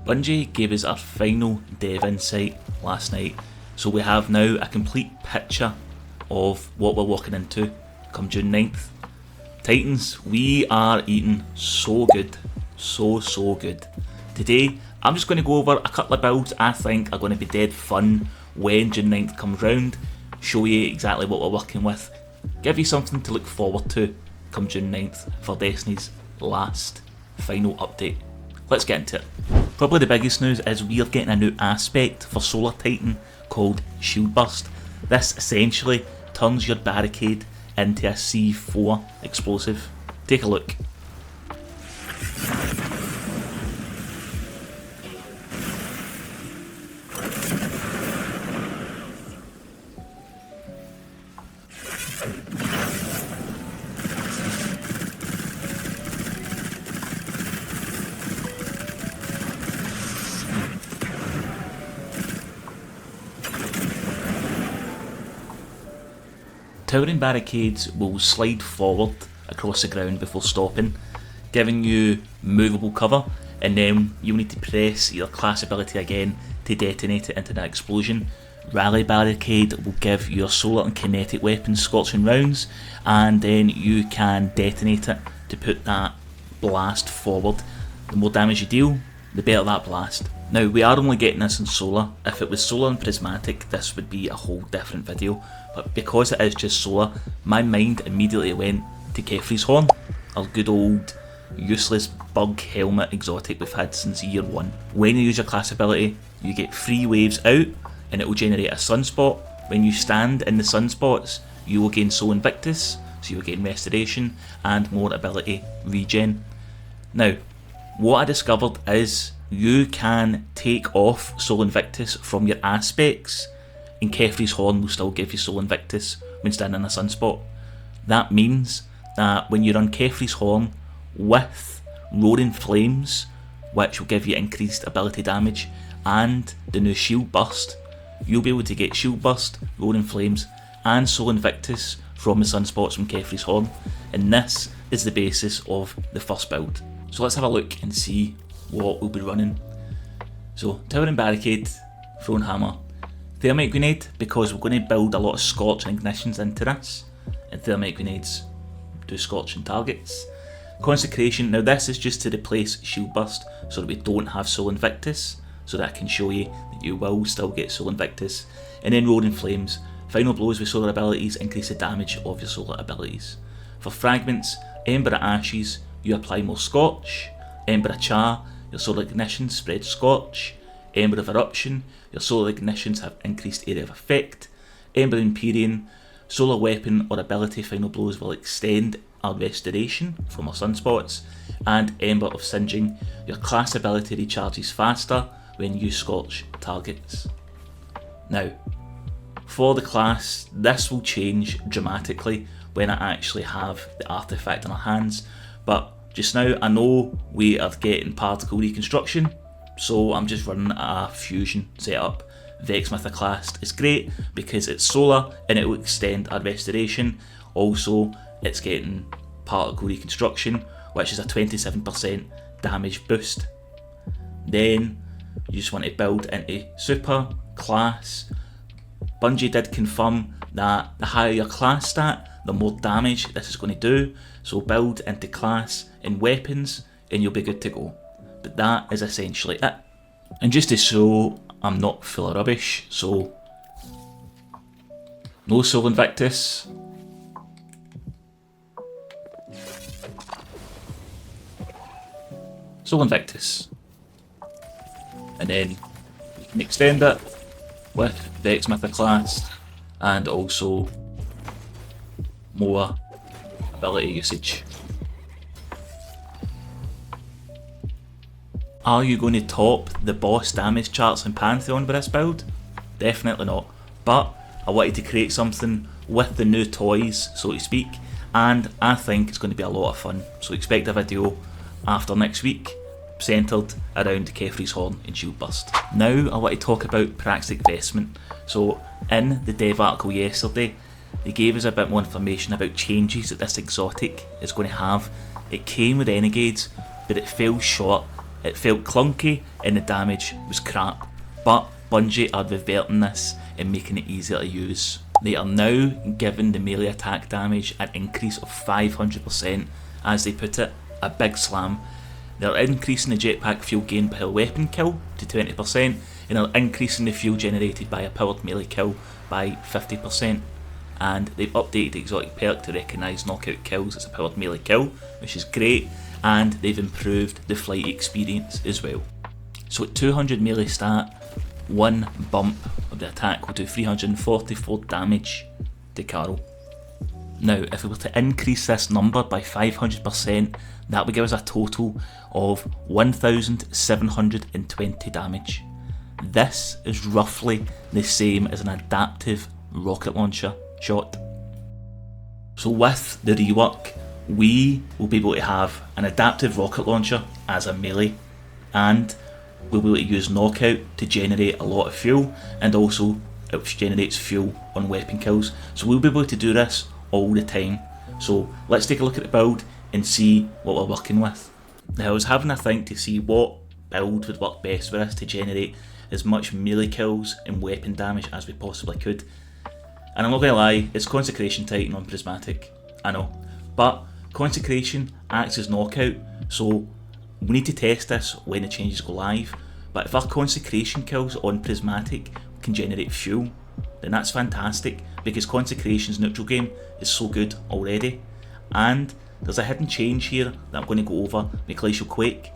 Bungie gave us our final dev insight last night, so we have now a complete picture of what we're walking into come June 9th. Titans, we are eating so good, so good. Today, I'm just going to go over a couple of builds I think are going to be dead fun when June 9th comes round, show you exactly what we're working with, give you something to look forward to come June 9th for Destiny's last final update. Let's get into it. Probably the biggest news is we are getting a new aspect for Solar Titan called Shield Burst. This essentially turns your barricade into a C4 explosive. Take a look. Towering barricades will slide forward across the ground before stopping, giving you movable cover, and then you'll need to press your class ability again to detonate it into that explosion. Rally barricade will give your solar and kinetic weapons scorching rounds, and then you can detonate it to put that blast forward. The more damage you deal, the better that blast. Now, we are only getting this in solar. If it was solar and prismatic, this would be a whole different video, but because it is just solar, my mind immediately went to Gaffer's horn, our good old useless bug helmet exotic we've had since year 1. When you use your class ability, you get 3 waves out and it will generate a sunspot. When you stand in the sunspots, you will gain Soul Invictus, so you will gain restoration and more ability regen. Now, what I discovered is you can take off Soul Invictus from your aspects, and Gaffer's horn will still give you Soul Invictus when standing in a sunspot. That means that when you run Gaffer's horn with Roaring Flames, which will give you increased ability damage, and the new Shield Burst, you'll be able to get Shield Burst, Roaring Flames, and Soul Invictus from the sunspots from Gaffer's horn, and this is the basis of the first build. So let's have a look and see what we'll be running. So, Towering Barricade, Thrown Hammer, Thermite Grenade, because we're going to build a lot of Scorch and Ignitions into this, and Thermite Grenades do scorching targets. Consecration, now this is just to replace Shield Burst so that we don't have Soul Invictus, so that I can show you that you will still get Soul Invictus. And then Roaring Flames, final blows with solar abilities increase the damage of your solar abilities. For Fragments, Ember of Ashes, you apply more Scorch. Ember of Char, your solar ignitions spread Scorch. Ember of Eruption, your solar ignitions have increased area of effect. Ember Empyrean, solar weapon or ability final blows will extend our restoration from our sunspots. And Ember of Singeing, your class ability recharges faster when you scorch targets. Now, for the class, this will change dramatically when I actually have the artifact in our hands, but just now I know we are getting particle reconstruction, so I'm just running a fusion setup. Vex Mythoclast is great because it's solar and it will extend our restoration. Also, it's getting particle reconstruction, which is a 27% damage boost. Then you just want to build into super, class. Bungie did confirm that the higher your class stat, the more damage this is going to do, so build into class and weapons and you'll be good to go. But that is essentially it. And just to show I'm not full of rubbish, so no Soul Invictus, Soul Invictus, and then you can extend it with Vex Mythoclast and also more ability usage. Are you going to top the boss damage charts in Pantheon with this build? Definitely not, but I wanted to create something with the new toys, so to speak, and I think it's going to be a lot of fun, so expect a video after next week centred around Gaffer's horn and Shield Burst. Now I want to talk about Praxic Vestment. So in the dev article yesterday, they gave us a bit more information about changes that this exotic is going to have. It came with Renegades, but it fell short It felt clunky and the damage was crap, but Bungie are reverting this and making it easier to use. They are now giving the melee attack damage an increase of 500%, as they put it, a big slam. They're increasing the jetpack fuel gain per weapon kill to 20%, and they're increasing the fuel generated by a powered melee kill by 50%. And they've updated the exotic perk to recognise knockout kills as a powered melee kill, which is great, and they've improved the flight experience as well. So at 200 melee stat, one bump of the attack will do 344 damage to Carol. Now, if we were to increase this number by 500%, that would give us a total of 1,720 damage. This is roughly the same as an adaptive rocket launcher shot. So with the rework, we will be able to have an adaptive rocket launcher as a melee, and we'll be able to use knockout to generate a lot of fuel, and also it generates fuel on weapon kills. So we'll be able to do this all the time. So let's take a look at the build and see what we're working with. Now, I was having a think to see what build would work best for us to generate as much melee kills and weapon damage as we possibly could. And I'm not going to lie, it's Consecration Titan on Prismatic, I know. But Consecration acts as knockout, so we need to test this when the changes go live. But if our Consecration kills on Prismatic can generate fuel, then that's fantastic, because Consecration's neutral game is so good already. And there's a hidden change here that I'm going to go over with Glacial Quake.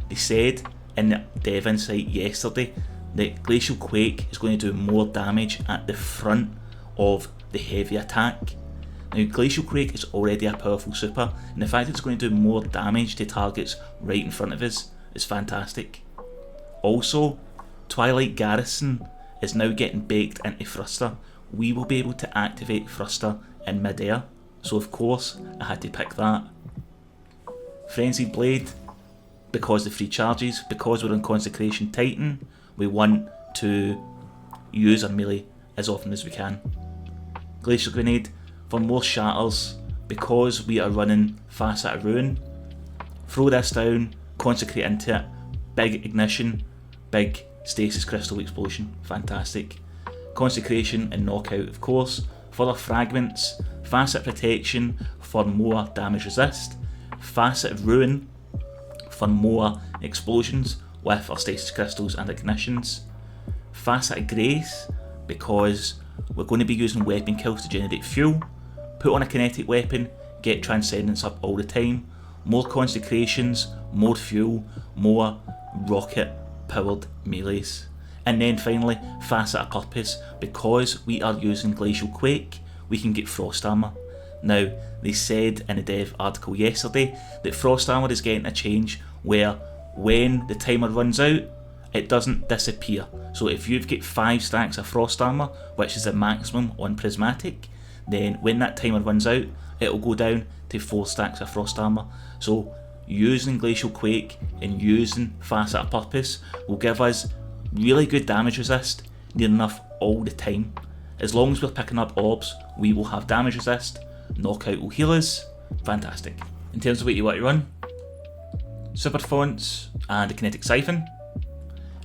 They said in the dev insight yesterday that Glacial Quake is going to do more damage at the front of the heavy attack. Now, Glacial Quake is already a powerful super, and the fact that it's going to do more damage to targets right in front of us is fantastic. Also, Twilight Garrison is now getting baked into Thruster. We will be able to activate Thruster in mid-air, so of course I had to pick that. Frenzied Blade, because the free charges, because we're on Consecration Titan, we want to use our melee as often as we can. Glacial Grenade for more shatters, because we are running Facet Ruin. Throw this down, consecrate into it, big ignition, big stasis crystal explosion, fantastic. Consecration and knockout, of course, further fragments, Facet Protection for more damage resist, Facet Ruin for more explosions with our stasis crystals and ignitions, Facet Grace because we're going to be using weapon kills to generate fuel, put on a kinetic weapon, get Transcendence up all the time, more consecrations, more fuel, more rocket powered melees. And then finally, Facet of Purpose, because we are using Glacial Quake, we can get Frost Armour. Now, they said in a dev article yesterday that Frost Armour is getting a change where when the timer runs out, it doesn't disappear. So if you've got 5 stacks of Frost Armour, which is the maximum on Prismatic, then when that timer runs out, it'll go down to 4 stacks of Frost Armour. So using Glacial Quake and using Facet of Purpose will give us really good damage resist, near enough all the time. As long as we're picking up orbs, we will have damage resist, knockout will heal us, fantastic. In terms of what you want to run, super fonts and a kinetic siphon,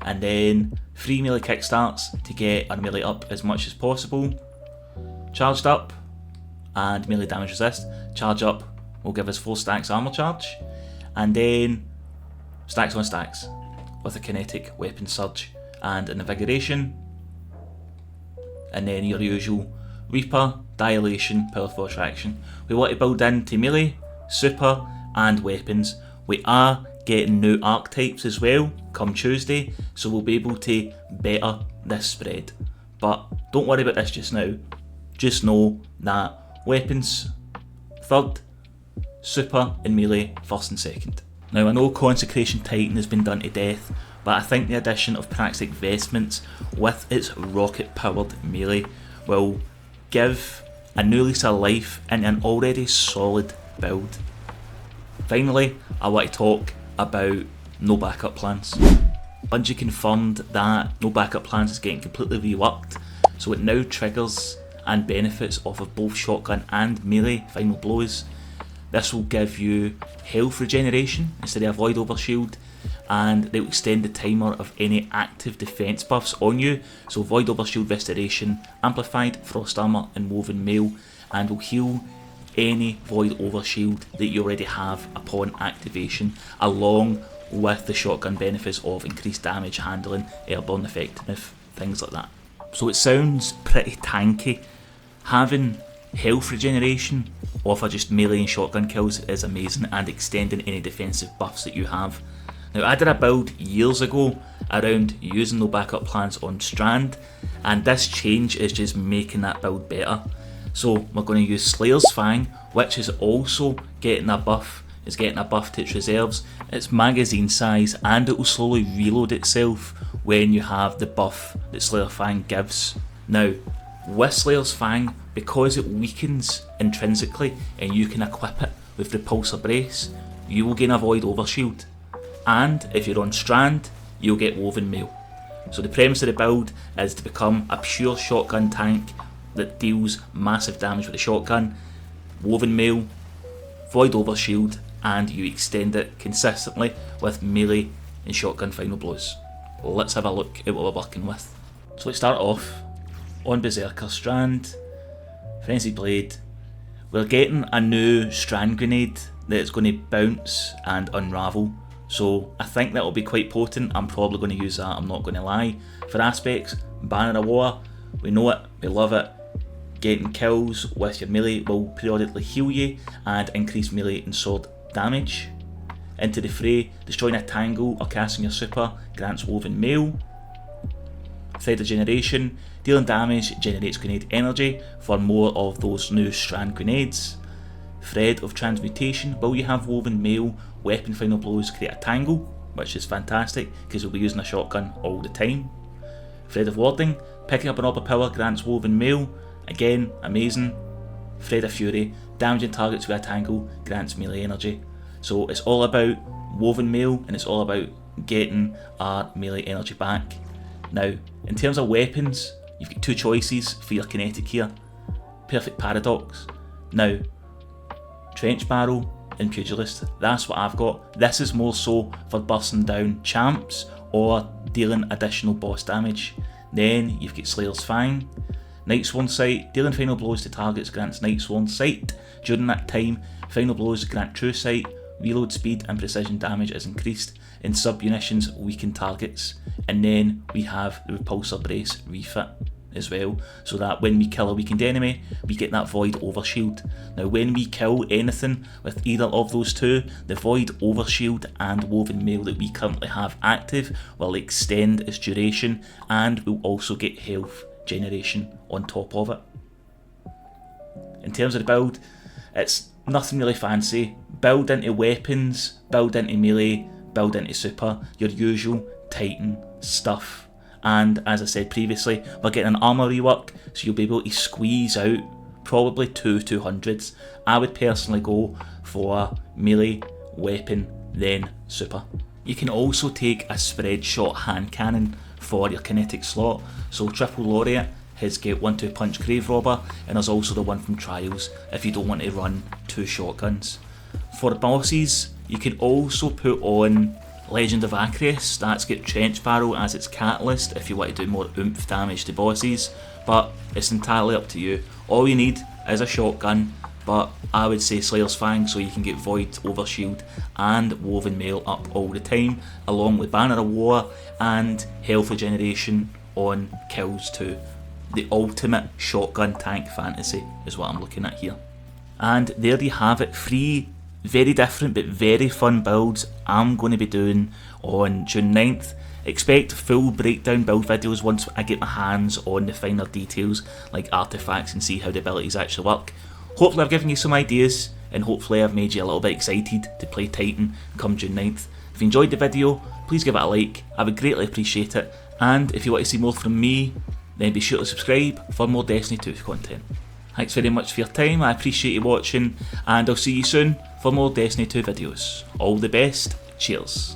and then 3 melee kickstarts to get our melee up as much as possible. Charged up and melee damage resist. Charge up will give us 4 stacks armor charge, and then stacks on stacks with a kinetic weapon surge and an invigoration, and then your usual Reaper, Dilation, Powerful Attraction. We want to build into melee, super and weapons. We are getting new archetypes as well come Tuesday, so we'll be able to better this spread. But don't worry about this just now. Just know that weapons third, super and melee first and second. Now, I know Consecration Titan has been done to death, but I think the addition of Praxic Vestments with its rocket powered melee will give a new lease of life in an already solid build. Finally, I want to talk about no backup plans. Bungie confirmed that no backup plans is getting completely reworked, so it now triggers and benefits off of both shotgun and melee final blows. This will give you health regeneration instead of a void overshield, and they will extend the timer of any active defense buffs on you, so Void Overshield Restoration, Amplified, Frost Armor and Woven Mail, and will heal any Void Overshield that you already have upon activation, along with the shotgun benefits of increased damage, handling, airborne effectiveness, things like that. So it sounds pretty tanky. Having health regeneration off of just melee and shotgun kills is amazing, and extending any defensive buffs that you have. Now, I did a build years ago around using no backup plans on Strand, and this change is just making that build better. So we're going to use Slayer's Fang, which is also getting a buff. It's getting a buff to its reserves, its magazine size, and it will slowly reload itself when you have the buff that Slayer's Fang gives. Now, with Slayer's Fang, because it weakens intrinsically and you can equip it with Repulsor Brace, you will gain a Void Overshield. And if you're on Strand, you'll get Woven Mail. So the premise of the build is to become a pure shotgun tank that deals massive damage with the shotgun, Woven Mail, Void Overshield, and you extend it consistently with melee and shotgun final blows. Let's have a look at what we're working with. So let's start off on Berserker Strand, Frenzied Blade. We're getting a new Strand Grenade that's going to bounce and unravel, so I think that will be quite potent. I'm probably going to use that, I'm not going to lie. For aspects, Banner of War, we know it, we love it. Getting kills with your melee will periodically heal you and increase melee and sword damage. Into the Fray, destroying a tangle or casting your super grants Woven Mail. Thread of Generation, dealing damage generates grenade energy for more of those new Strand grenades. Thread of Transmutation, while you have Woven Mail, weapon final blows create a tangle, which is fantastic because we'll be using a shotgun all the time. Thread of Warding, picking up an orb of power grants Woven Mail, again amazing. Thread of Fury, damaging targets with a tangle grants melee energy. So it's all about Woven Mail and it's all about getting our melee energy back. Now, in terms of weapons, you've got two choices for your kinetic here. Perfect Paradox. Now, Trench Barrel and Pugilist, that's what I've got. This is more so for busting down champs or dealing additional boss damage. Then you've got Slayer's Fang. Nightsworn Sight, dealing final blows to targets grants Nightsworn Sight. During that time, final blows grant True Sight, reload speed and precision damage is increased, and sub-munitions weaken targets. And then we have the Repulsor Brace refit as well, so that when we kill a weakened enemy, we get that Void Overshield. Now when we kill anything with either of those two, the Void Overshield and Woven Mail that we currently have active will extend its duration, and we'll also get health generation on top of it. In terms of the build, it's nothing really fancy. Build into weapons, build into melee, build into super, your usual Titan stuff. And as I said previously, we're getting an armour rework, so you'll be able to squeeze out probably two 200s. I would personally go for melee, weapon, then super. You can also take a spread shot hand cannon for your kinetic slot. So Triple Laureate has got 1-2 punch Grave Robber, and there's also the one from Trials if you don't want to run two shotguns. For bosses, you can also put on Legend of Acreus. That's got Trench Barrel as its catalyst if you want to do more oomph damage to bosses, but it's entirely up to you. All you need is a shotgun, but I would say Slayer's Fang so you can get Void Overshield and Woven Mail up all the time, along with Banner of War and Health Regeneration on kills too. The ultimate shotgun tank fantasy is what I'm looking at here. And there you have it, 3 very different but very fun builds I'm going to be doing on June 9th. Expect full breakdown build videos once I get my hands on the finer details like artifacts and see how the abilities actually work. Hopefully I've given you some ideas, and hopefully I've made you a little bit excited to play Titan come June 9th. If you enjoyed the video, please give it a like, I would greatly appreciate it, and if you want to see more from me, then be sure to subscribe for more Destiny 2 content. Thanks very much for your time, I appreciate you watching, and I'll see you soon for more Destiny 2 videos. All the best, cheers.